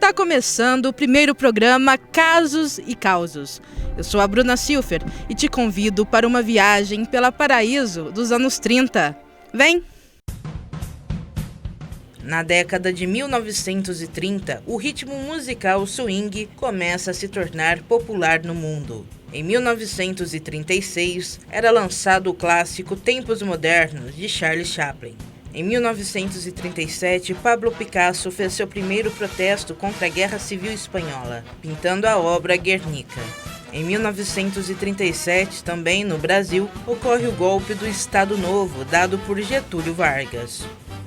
Está começando o primeiro programa Casos e Causos. Eu sou a Bruna Silfer e te convido para uma viagem pela Paraíso dos anos 30. Vem! Na década de 1930, o ritmo musical swing começa a se tornar popular no mundo. Em 1936, era lançado o clássico Tempos Modernos, de Charles Chaplin. Em 1937, Pablo Picasso fez seu primeiro protesto contra a Guerra Civil Espanhola, pintando a obra Guernica. Em 1937, também no Brasil, ocorre o golpe do Estado Novo, dado por Getúlio Vargas.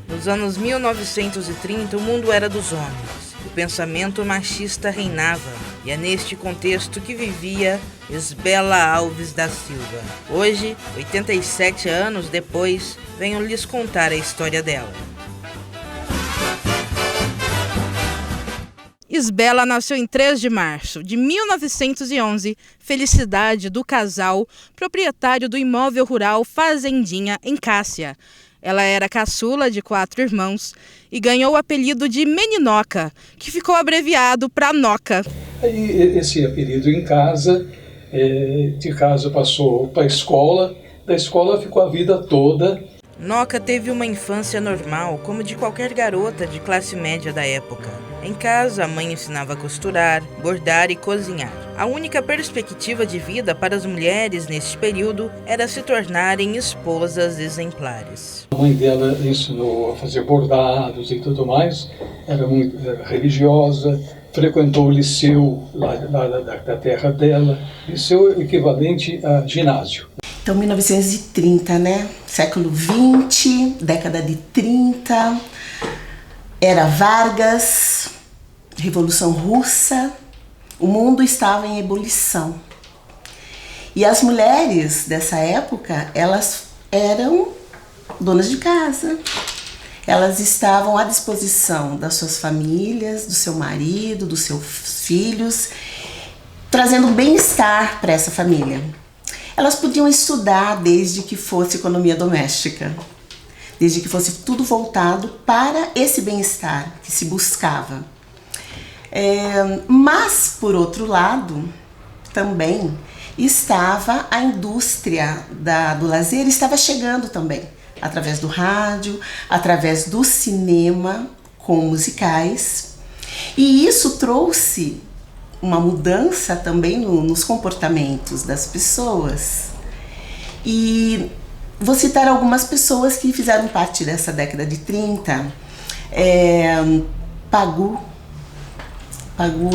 Nos anos 1930, o mundo era dos homens. O pensamento machista reinava, e é neste contexto que vivia Isbela Alves da Silva. Hoje, 87 anos depois, venho lhes contar a história dela. Isbela nasceu em 3 de março de 1911, felicidade do casal, proprietário do imóvel rural Fazendinha, em Cássia. Ela era caçula de 4 irmãos e ganhou o apelido de Meninoca, que ficou abreviado para Noca. Aí esse apelido em casa, de casa passou para a escola, da escola ficou a vida toda. Noca teve uma infância normal, como de qualquer garota de classe média da época. Em casa, a mãe ensinava a costurar, bordar e cozinhar. A única perspectiva de vida para as mulheres neste período era se tornarem esposas exemplares. A mãe dela ensinou a fazer bordados e tudo mais, era muito religiosa, frequentou o liceu lá da terra dela, liceu equivalente a ginásio. Então, 1930, né? Século 20, década de 30, era Vargas, Revolução Russa, o mundo estava em ebulição. E as mulheres dessa época, elas eram donas de casa. Elas estavam à disposição das suas famílias, do seu marido, dos seus filhos, trazendo bem-estar para essa família. Elas podiam estudar desde que fosse economia doméstica, desde que fosse tudo voltado para esse bem-estar que se buscava. Mas, por outro lado, também estava a indústria do lazer, estava chegando também, através do rádio, através do cinema, com musicais. E isso trouxe uma mudança também nos comportamentos das pessoas. E vou citar algumas pessoas que fizeram parte dessa década de 30. Pagu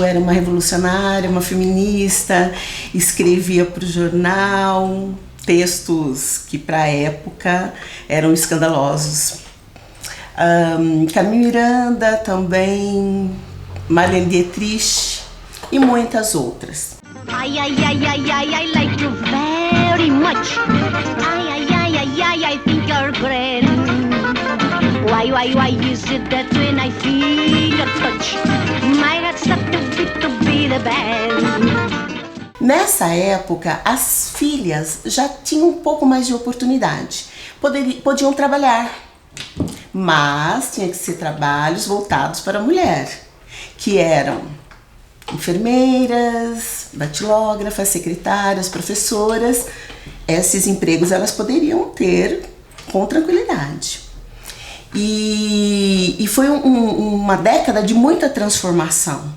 era uma revolucionária, uma feminista, escrevia para o jornal textos que para a época eram escandalosos. Carmen Miranda também, Marlene Dietrich e muitas outras. I like you very much. I think you're great. Why is it that when I feel your touch, my heart stops to be the best? Nessa época, as filhas já tinham um pouco mais de oportunidade. Podiam trabalhar, mas tinha que ser trabalhos voltados para a mulher, que eram enfermeiras, datilógrafas, secretárias, professoras. Esses empregos elas poderiam ter com tranquilidade. E foi uma década de muita transformação.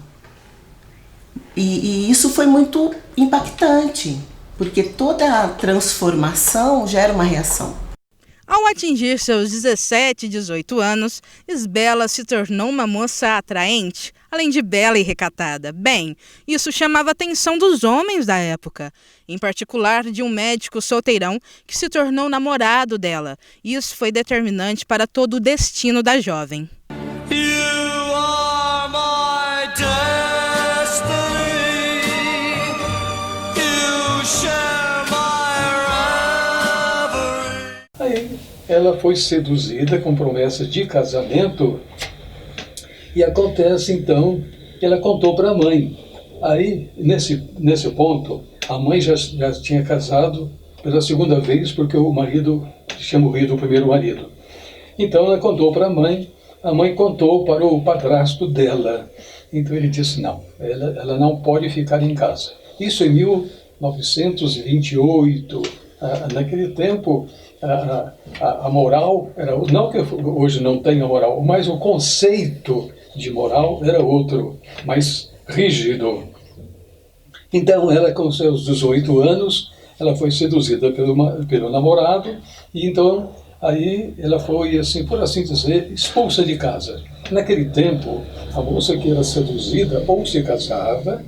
E isso foi muito impactante, porque toda transformação gera uma reação. Ao atingir seus 17 e 18 anos, Isbela se tornou uma moça atraente, além de bela e recatada. Bem, isso chamava a atenção dos homens da época, em particular de um médico solteirão que se tornou namorado dela. Isso foi determinante para todo o destino da jovem. You are my destiny. You share my reverie. Aí ela foi seduzida com promessas de casamento e acontece então que ela contou para a mãe. Aí, nesse ponto, a mãe já tinha casado pela segunda vez porque o marido tinha morrido, o primeiro marido. Então ela contou para a mãe a mãe contou para o padrasto dela. Então ele disse, não, ela não pode ficar em casa. Isso em 1928. Naquele tempo, a moral era, não que hoje não tenha moral, mas o conceito de moral era outro, mais rígido. Então ela, com seus 18 anos, ela foi seduzida pelo namorado, e então aí ela foi, assim, por assim dizer, expulsa de casa. Naquele tempo, a moça que era seduzida ou se casava,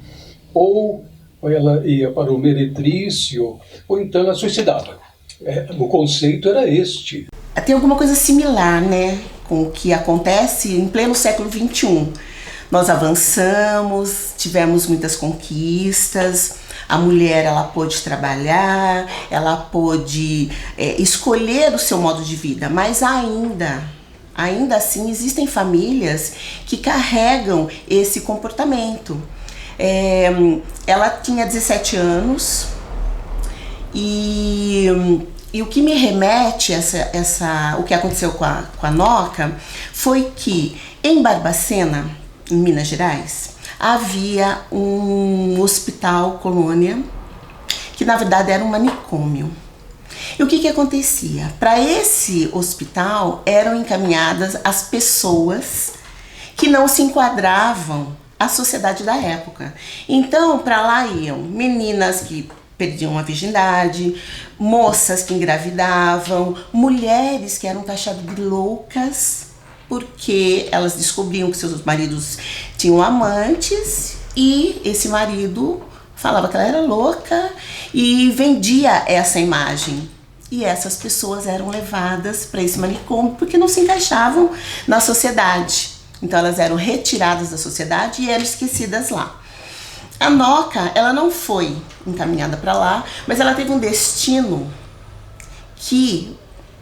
ou ela ia para o meretrício, ou então ela suicidava. O conceito era este. Tem alguma coisa similar, né, com o que acontece em pleno século XXI. Nós avançamos, tivemos muitas conquistas, a mulher ela pôde trabalhar, ela pôde escolher o seu modo de vida, mas ainda assim existem famílias que carregam esse comportamento. Ela tinha 17 anos e o que me remete o que aconteceu com a Noca foi que em Barbacena, em Minas Gerais, havia um hospital colônia que na verdade era um manicômio. E o que acontecia? Para esse hospital eram encaminhadas as pessoas que não se enquadravam à sociedade da época. Então, para lá iam meninas que perdiam a virgindade, moças que engravidavam, mulheres que eram taxadas de loucas porque elas descobriam que seus maridos tinham amantes e esse marido falava que ela era louca e vendia essa imagem. E essas pessoas eram levadas para esse manicômio porque não se encaixavam na sociedade. Então elas eram retiradas da sociedade e eram esquecidas lá. A Noca, ela não foi encaminhada para lá, mas ela teve um destino que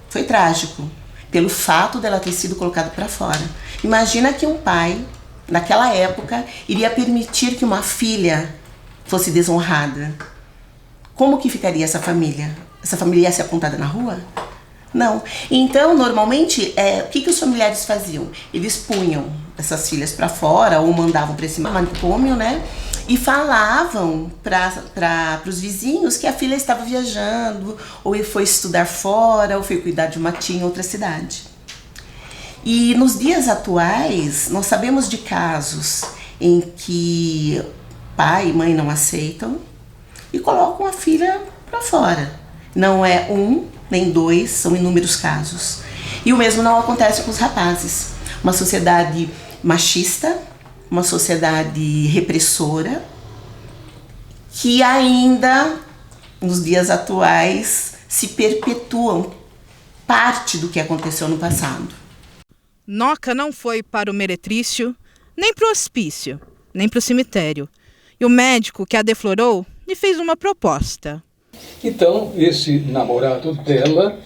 foi trágico, pelo fato dela ter sido colocada para fora. Imagina que um pai, naquela época, iria permitir que uma filha fosse desonrada. Como que ficaria essa família? Essa família ia ser apontada na rua? Não. Então, normalmente, o que os familiares faziam? Eles punham essas filhas para fora ou mandavam para esse manicômio, né? E falavam para os vizinhos que a filha estava viajando, ou foi estudar fora, ou foi cuidar de uma tia em outra cidade. E nos dias atuais, nós sabemos de casos em que pai e mãe não aceitam e colocam a filha para fora. Não é um, nem dois, são inúmeros casos. E o mesmo não acontece com os rapazes. Uma sociedade machista, uma sociedade repressora, que ainda, nos dias atuais, se perpetuam parte do que aconteceu no passado. Noca não foi para o meretrício, nem para o hospício, nem para o cemitério. E o médico que a deflorou lhe fez uma proposta. Então, esse namorado dela,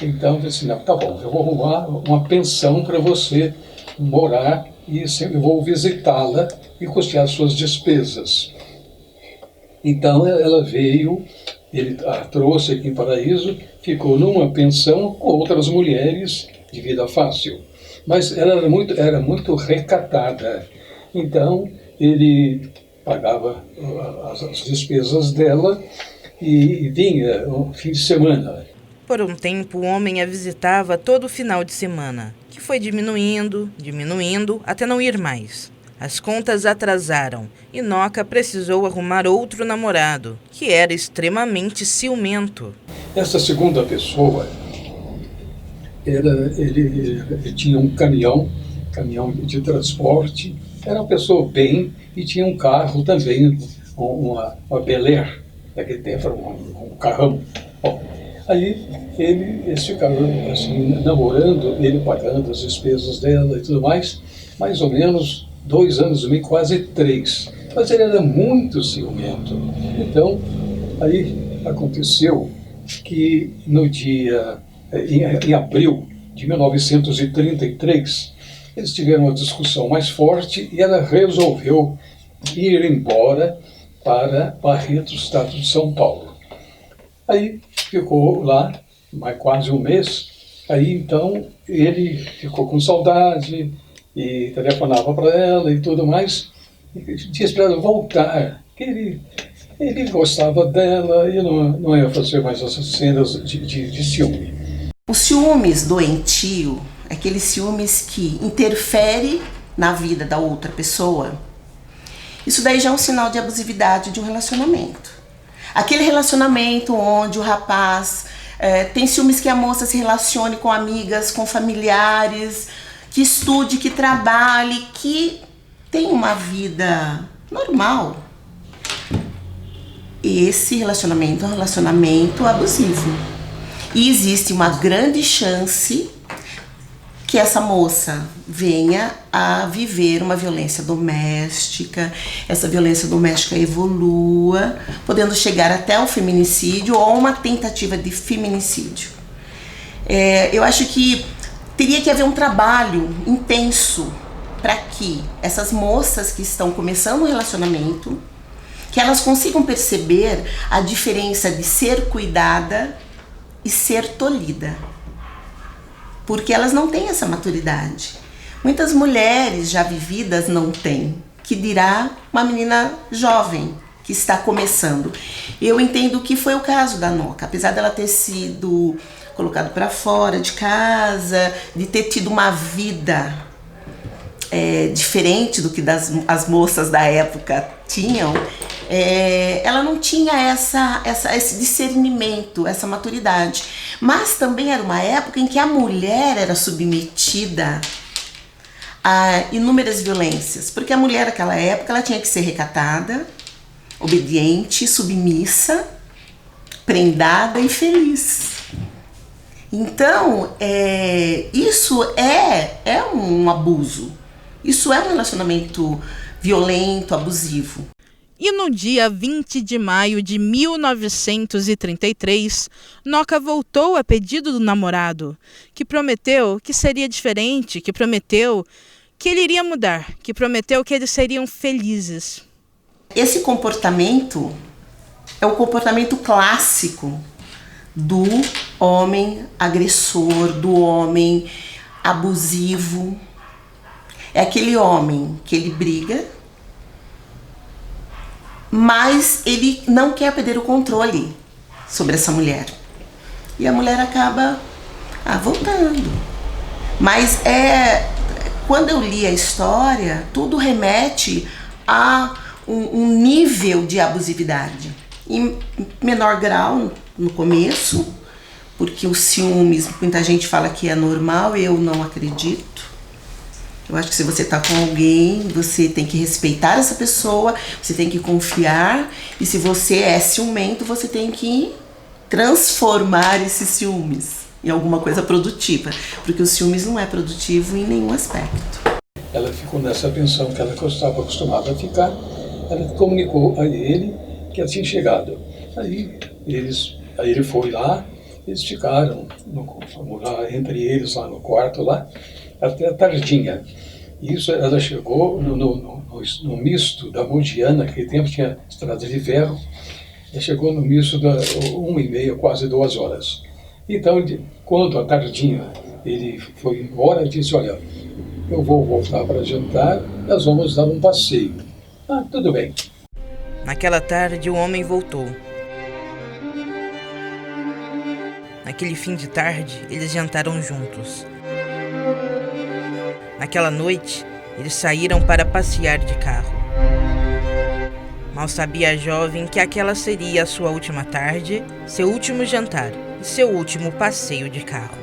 então, disse, não, tá bom, eu vou arrumar uma pensão para você morar e eu vou visitá-la e custear suas despesas. Então ela veio, ele a trouxe aqui em Paraíso, ficou numa pensão com outras mulheres de vida fácil. Mas ela era muito recatada. Então ele pagava as despesas dela e vinha no fim de semana. Por um tempo, o homem a visitava todo final de semana, que foi diminuindo, até não ir mais. As contas atrasaram e Noca precisou arrumar outro namorado, que era extremamente ciumento. Essa segunda pessoa, ele tinha um caminhão de transporte, era uma pessoa bem e tinha um carro também, uma Bel Air, naquele tempo era um carrão. Bom, aí eles ficaram assim, namorando, ele pagando as despesas dela e tudo mais ou menos 2 anos e meio, quase 3. Mas ele era muito ciumento. Então, aí aconteceu que no dia, em abril de 1933, eles tiveram uma discussão mais forte e ela resolveu ir embora para Barretos, estado de São Paulo. Aí ficou lá quase um mês Aí então ele ficou com saudade e telefonava para ela e tudo mais, e disse para ela voltar, que ele gostava dela e não ia fazer mais essas cenas de ciúme. Os ciúmes doentio, aqueles ciúmes que interfere na vida da outra pessoa, isso daí já é um sinal de abusividade de um relacionamento. Aquele relacionamento onde o rapaz tem ciúmes que a moça se relacione com amigas, com familiares, que estude, que trabalhe, que tem uma vida normal. Esse relacionamento é um relacionamento abusivo. E existe uma grande chance que essa moça venha a viver uma violência doméstica, essa violência doméstica evolua, podendo chegar até o feminicídio ou uma tentativa de feminicídio. Eu acho que teria que haver um trabalho intenso para que essas moças que estão começando um relacionamento, que elas consigam perceber a diferença de ser cuidada e ser tolhida. Porque elas não têm essa maturidade. Muitas mulheres já vividas não têm, que dirá uma menina jovem que está começando. Eu entendo que foi o caso da Noca, apesar dela ter sido colocada para fora de casa, de ter tido uma vida diferente do que as moças da época tinham, ela não tinha esse discernimento, essa maturidade. Mas também era uma época em que a mulher era submetida a inúmeras violências, porque a mulher naquela época ela tinha que ser recatada, obediente, submissa, prendada e feliz. Então, isso é um abuso, isso é um relacionamento violento, abusivo. E no dia 20 de maio de 1933, Noca voltou a pedido do namorado, que prometeu que seria diferente, que prometeu que ele iria mudar, que prometeu que eles seriam felizes. Esse comportamento é o comportamento clássico do homem agressor, do homem abusivo. É aquele homem que ele briga, mas ele não quer perder o controle sobre essa mulher. E a mulher acaba voltando. Mas quando eu li a história, tudo remete a um nível de abusividade. Em menor grau no começo, porque os ciúmes, muita gente fala que é normal, eu não acredito. Eu acho que se você está com alguém, você tem que respeitar essa pessoa, você tem que confiar, e se você é ciumento, você tem que transformar esses ciúmes em alguma coisa produtiva, porque o ciúmes não é produtivo em nenhum aspecto. Ela ficou nessa pensão que ela estava acostumada a ficar, ela comunicou a ele que ela tinha chegado. Aí ele foi lá, eles ficaram entre eles lá no quarto, lá, até a tardinha. Isso, ela chegou no misto da Modiana, naquele tempo tinha estrada de ferro, ela chegou no misto da 1h30, quase 2 horas. Então, quando a tardinha ele foi embora, disse, olha, eu vou voltar para jantar, nós vamos dar um passeio. Tudo bem. Naquela tarde, o homem voltou. Naquele fim de tarde, eles jantaram juntos. Naquela noite, eles saíram para passear de carro. Mal sabia a jovem que aquela seria a sua última tarde, seu último jantar e seu último passeio de carro.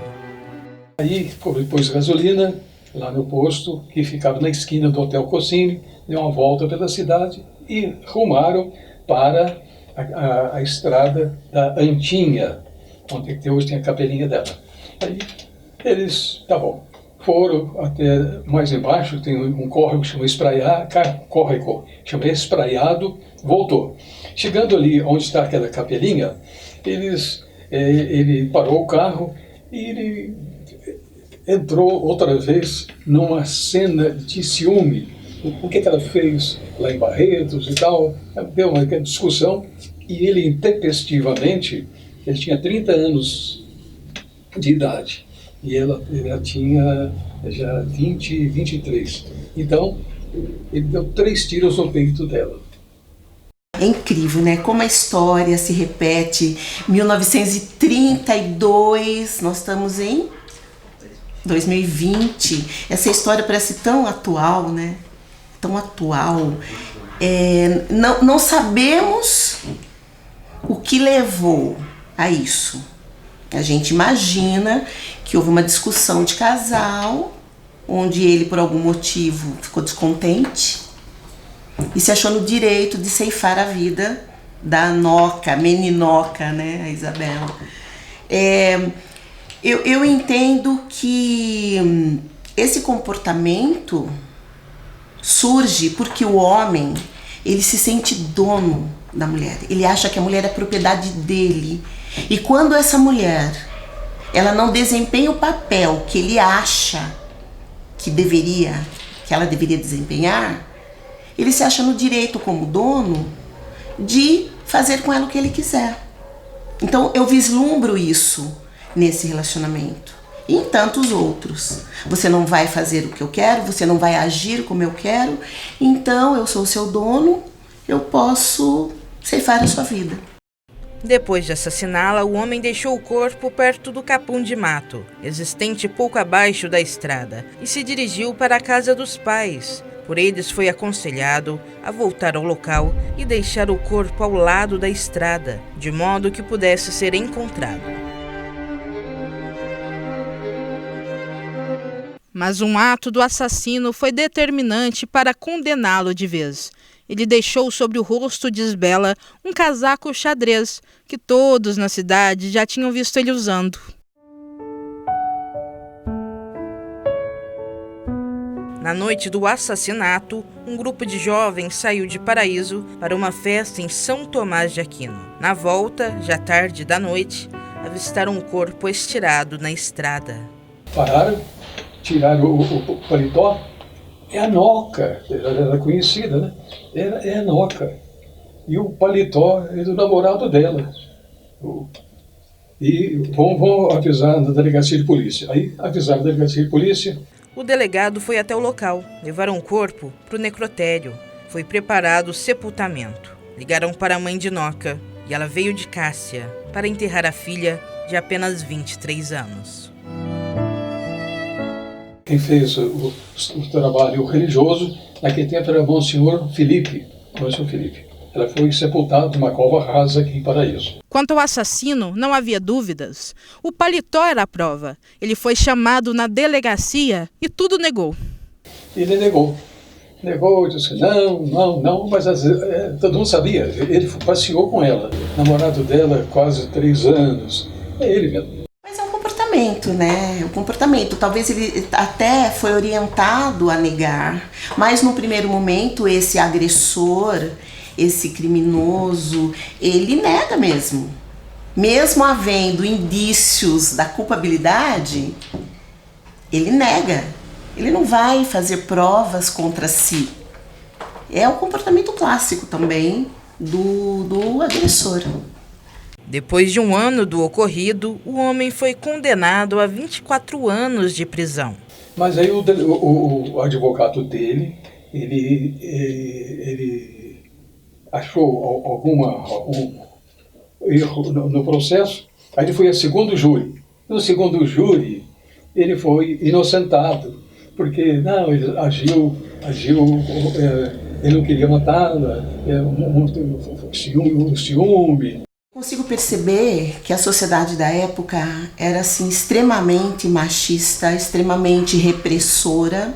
Aí, pôs gasolina lá no posto, que ficava na esquina do Hotel Cossini, deu uma volta pela cidade e rumaram para a estrada da Antinha, onde hoje tem a capelinha dela. Aí eles, foram até mais embaixo, tem um córrego que chama chama Espraiado, voltou. Chegando ali onde está aquela capelinha, ele parou o carro e ele entrou outra vez numa cena de ciúme. O que ela fez lá em Barretos e tal, deu uma discussão e ele intempestivamente, ele tinha 30 anos de idade, e ela tinha já 23. Então, ele deu 3 tiros no peito dela. É incrível, né? Como a história se repete. 1932, nós estamos em 2020. Essa história parece tão atual, né? Tão atual. Não sabemos o que levou a isso. A gente imagina que houve uma discussão de casal, onde ele, por algum motivo, ficou descontente e se achou no direito de ceifar a vida da meninoca, né, a Isabela. Eu entendo que esse comportamento surge porque o homem, ele se sente dono da mulher. Ele acha que a mulher é propriedade dele. E quando essa mulher, ela não desempenha o papel que ele acha que ela deveria desempenhar, ele se acha no direito, como dono, de fazer com ela o que ele quiser. Então eu vislumbro isso nesse relacionamento e em tantos outros. Você não vai fazer o que eu quero, você não vai agir como eu quero, então eu sou o seu dono, eu posso ceifar a sua vida. Depois de assassiná-la, o homem deixou o corpo perto do capão de mato, existente pouco abaixo da estrada, e se dirigiu para a casa dos pais. Por eles foi aconselhado a voltar ao local e deixar o corpo ao lado da estrada, de modo que pudesse ser encontrado. Mas um ato do assassino foi determinante para condená-lo de vez. Ele deixou sobre o rosto de Isabela um casaco xadrez, que todos na cidade já tinham visto ele usando. Na noite do assassinato, um grupo de jovens saiu de Paraíso para uma festa em São Tomás de Aquino. Na volta, já tarde da noite, avistaram um corpo estirado na estrada. Pararam, tiraram o paletó. É a Noca, ela era conhecida, né? É a Noca. E o paletó é do namorado dela. E vão avisar na delegacia de polícia. Aí avisaram a delegacia de polícia. O delegado foi até o local. Levaram o corpo para o necrotério. Foi preparado o sepultamento. Ligaram para a mãe de Noca e ela veio de Cássia para enterrar a filha de apenas 23 anos. Quem fez o trabalho religioso, naquele tempo era Monsenhor Felipe. Ela foi sepultada numa cova rasa aqui em Paraíso. Quanto ao assassino, não havia dúvidas. O paletó era a prova. Ele foi chamado na delegacia e tudo negou. Ele negou, disse não, mas todo mundo sabia. Ele passeou com ela, namorado dela quase 3 anos. É ele mesmo. Mas é um comportamento, né? O comportamento. Talvez ele até foi orientado a negar, mas no primeiro momento esse agressor, esse criminoso, ele nega mesmo. Mesmo havendo indícios da culpabilidade, ele nega. Ele não vai fazer provas contra si. É o comportamento clássico também do agressor. Depois de 1 ano do ocorrido, o homem foi condenado a 24 anos de prisão. Mas aí o advogado dele, ele achou algum erro no processo, aí ele foi a segundo júri. No segundo júri, ele foi inocentado, porque não, ele agiu, ele não queria matá-la, ciúme. Consigo perceber que a sociedade da época era assim extremamente machista, extremamente repressora,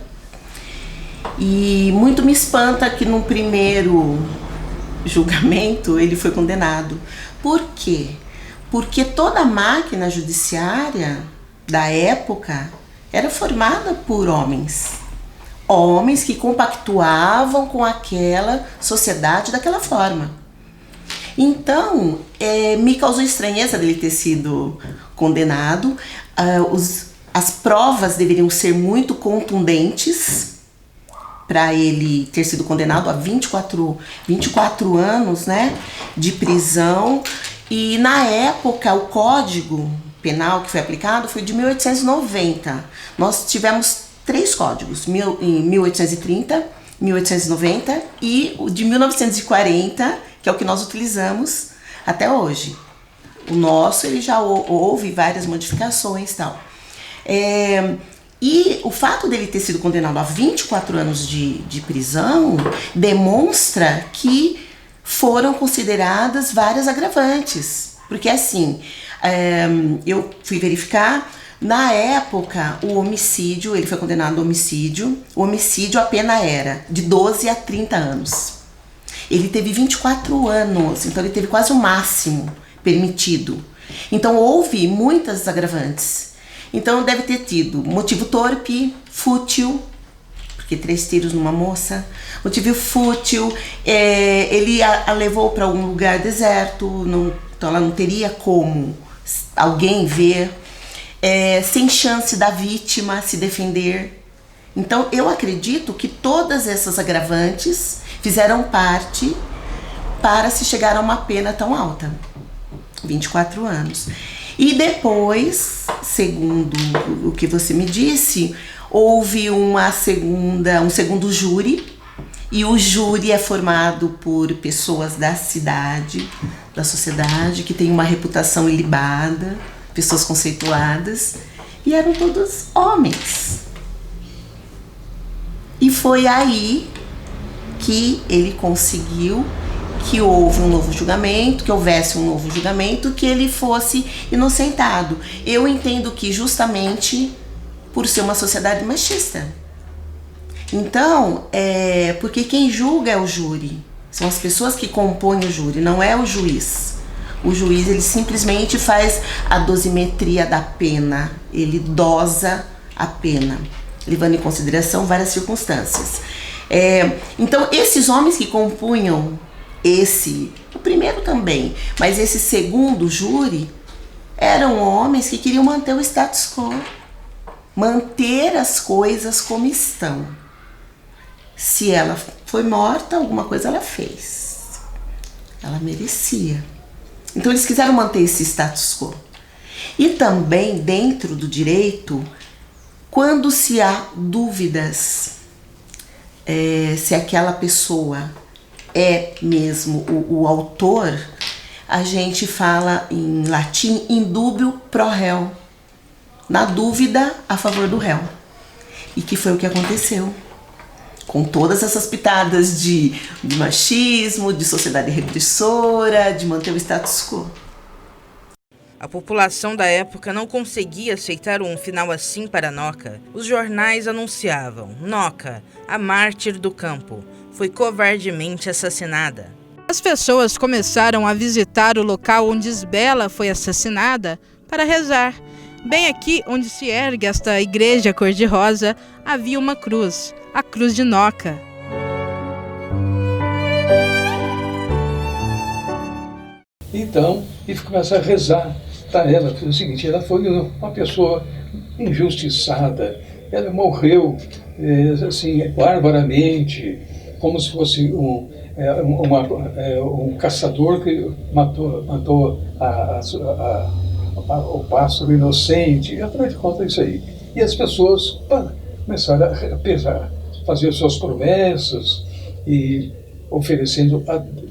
e muito me espanta que no primeiro julgamento ele foi condenado. Por quê? Porque toda a máquina judiciária da época era formada por homens que compactuavam com aquela sociedade daquela forma. Então, me causou estranheza dele ter sido condenado. As provas deveriam ser muito contundentes para ele ter sido condenado a 24 anos, né, de prisão. E na época o código penal que foi aplicado foi de 1890. Nós tivemos 3 códigos, em 1830, 1890 e o de 1940, que é o que nós utilizamos até hoje. O nosso, ele já houve várias modificações e tal. E o fato dele ter sido condenado a 24 anos de prisão demonstra que foram consideradas várias agravantes. Porque assim, eu fui verificar, na época, o homicídio, ele foi condenado ao homicídio, o homicídio a pena era de 12 a 30 anos. Ele teve 24 anos, então ele teve quase o máximo permitido. Então houve muitas agravantes. Então deve ter tido motivo torpe, fútil, porque 3 tiros numa moça, motivo fútil, ele a levou para algum lugar deserto, então ela não teria como alguém ver, sem chance da vítima se defender. Então eu acredito que todas essas agravantes fizeram parte para se chegar a uma pena tão alta, 24 anos. E depois, segundo o que você me disse, houve um segundo júri, e o júri é formado por pessoas da cidade, da sociedade, que tem uma reputação ilibada, pessoas conceituadas, e eram todos homens. E foi aí que ele conseguiu que houvesse um novo julgamento, que ele fosse inocentado. Eu entendo que justamente por ser uma sociedade machista. Então, porque quem julga é o júri, são as pessoas que compõem o júri, não é o juiz. O juiz, ele simplesmente faz a dosimetria da pena, ele dosa a pena, levando em consideração várias circunstâncias. Então, esses homens que compunham o primeiro também, mas esse segundo júri, eram homens que queriam manter o status quo, manter as coisas como estão. Se ela foi morta, alguma coisa ela fez. Ela merecia. Então eles quiseram manter esse status quo. E também dentro do direito, quando se há dúvidas se aquela pessoa é mesmo o autor, a gente fala em latim in dubio pro réu, na dúvida a favor do réu. E que foi o que aconteceu. Com todas essas pitadas de machismo, de sociedade repressora, de manter o status quo. A população da época não conseguia aceitar um final assim para Noca. Os jornais anunciavam: Noca, a mártir do campo, foi covardemente assassinada. As pessoas começaram a visitar o local onde Isbela foi assassinada para rezar. Bem aqui onde se ergue esta igreja cor-de-rosa, havia uma cruz, a Cruz de Noca. Então, e começa a rezar para ela. O seguinte, ela foi uma pessoa injustiçada, ela morreu assim, barbaramente, como se fosse um caçador que matou o pássaro inocente, afinal de contas isso aí. E as pessoas começaram a fazer suas promessas e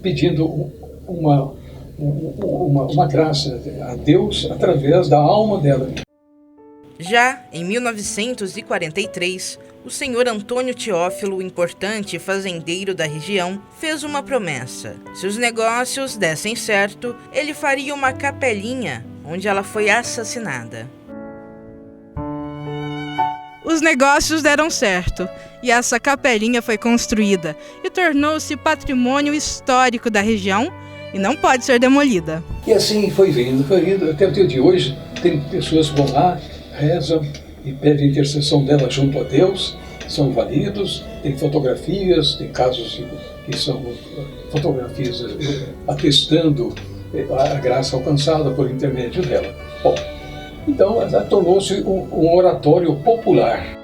pedindo uma graça a Deus através da alma dela. Já em 1943, o senhor Antônio Teófilo, importante fazendeiro da região, fez uma promessa. Se os negócios dessem certo, ele faria uma capelinha onde ela foi assassinada. Os negócios deram certo, e essa capelinha foi construída e tornou-se patrimônio histórico da região e não pode ser demolida. E assim foi vindo, até o dia de hoje. Tem pessoas que vão lá, rezam e pedem a intercessão dela junto a Deus, são validos, tem fotografias, tem casos que são fotografias atestando a graça alcançada por intermédio dela. Bom, então ela tornou-se um oratório popular.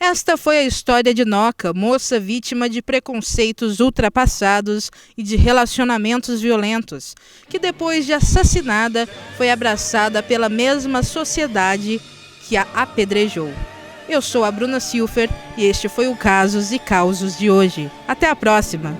Esta foi a história de Noca, moça vítima de preconceitos ultrapassados e de relacionamentos violentos, que depois de assassinada foi abraçada pela mesma sociedade que a apedrejou. Eu sou a Bruna Silfer e este foi o Casos e Causos de hoje. Até a próxima!